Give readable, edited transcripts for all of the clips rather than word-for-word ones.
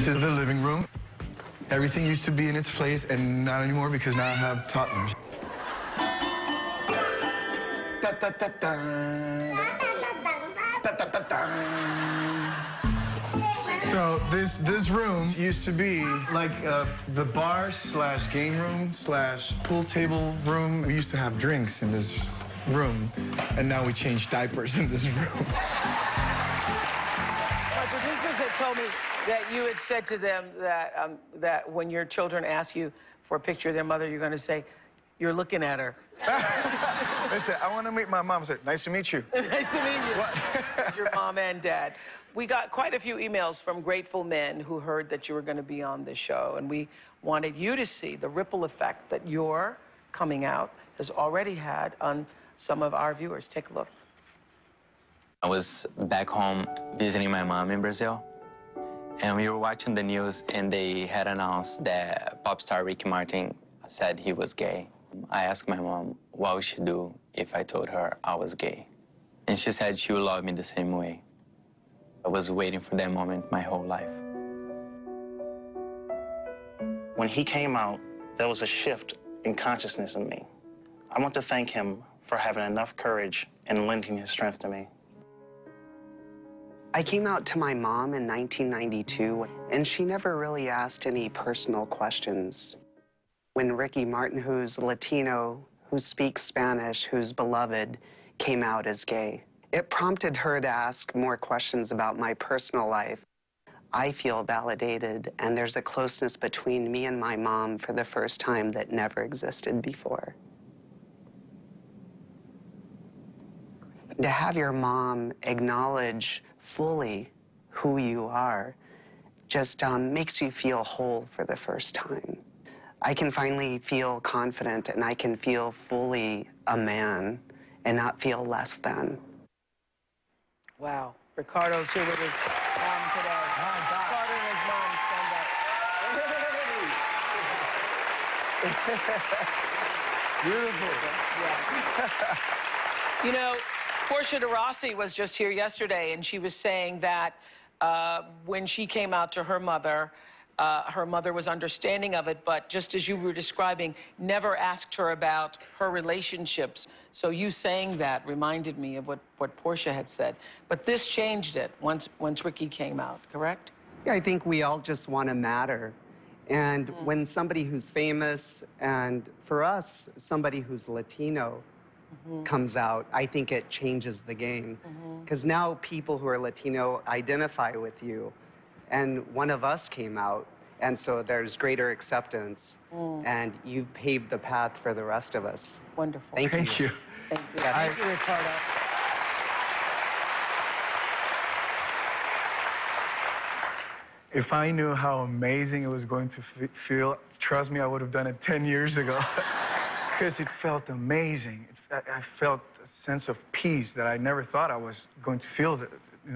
This is the living room. Everything used to be in its place, and not anymore because now I have toddlers. Da, da, da, da. Da, da, da, da. So this room used to be like the bar slash game room slash pool table room. We used to have drinks in this room, and now we change diapers in this room. My producers had told me that you had said to them that, that when your children ask you for a picture of their mother, you're going to say, you're looking at her. They said, I want to meet my mom. I said, nice to meet you. Nice to meet you. What? Your mom and dad. We got quite a few emails from grateful men who heard that you were going to be on this show, and we wanted you to see the ripple effect that your coming out has already had on some of our viewers. Take a look. I was back home visiting my mom in Brazil, and we were watching the news, and they had announced that pop star Ricky Martin said he was gay. I asked my mom what would she do if I told her I was gay, and she said she would love me the same way. I was waiting for that moment my whole life. When he came out, there was a shift in consciousness in me. I want to thank him for having enough courage and lending his strength to me. I came out to my mom in 1992, and she never really asked any personal questions. When Ricky Martin, who's Latino, who speaks Spanish, who's beloved, came out as gay, it prompted her to ask more questions about my personal life. I feel validated, and there's a closeness between me and my mom for the first time that never existed before. To have your mom acknowledge fully who you are just makes you feel whole for the first time. I can finally feel confident, and I can feel fully a man and not feel less than. Wow. Ricardo's here with his mom today. Ricardo and his mom stand up. Beautiful. Yeah. You know, Portia de Rossi was just here yesterday, and she was saying that when she came out to her mother was understanding of it, but just as you were describing, never asked her about her relationships. So you saying that reminded me of what Portia had said. But this changed it once Ricky came out, correct? Yeah, I think we all just want to matter. And when somebody who's famous, and for us, somebody who's Latino, comes out, I think it changes the game. Because now people who are Latino identify with you. And one of us came out, and so there's greater acceptance. And you've paved the path for the rest of us. Wonderful. Thank you. Thank you. Yes. Thank you, Ricardo. If I knew how amazing it was going to feel, trust me, I would have done it 10 years ago. Because it felt amazing. I felt a sense of peace that I never thought I was going to feel,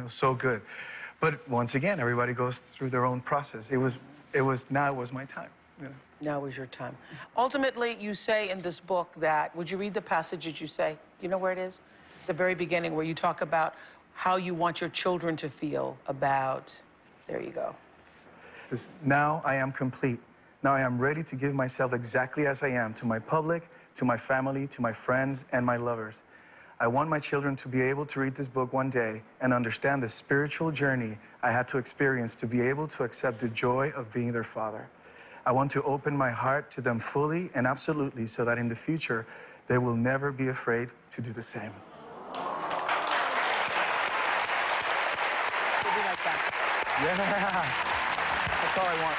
so good. But once again, everybody goes through their own process. Now it was my time. Now was your time. Ultimately, you say in this book that, would you read the passage that you say? Do you know where it is? The very beginning, where you talk about how you want your children to feel about, there you go. It says, now I am complete. Now I am ready to give myself exactly as I am to my public, to my family, to my friends, and my lovers. I want my children to be able to read this book one day and understand the spiritual journey I had to experience to be able to accept the joy of being their father. I want to open my heart to them fully and absolutely so that in the future, they will never be afraid to do the same. Would you like that? Yeah, that's all I want.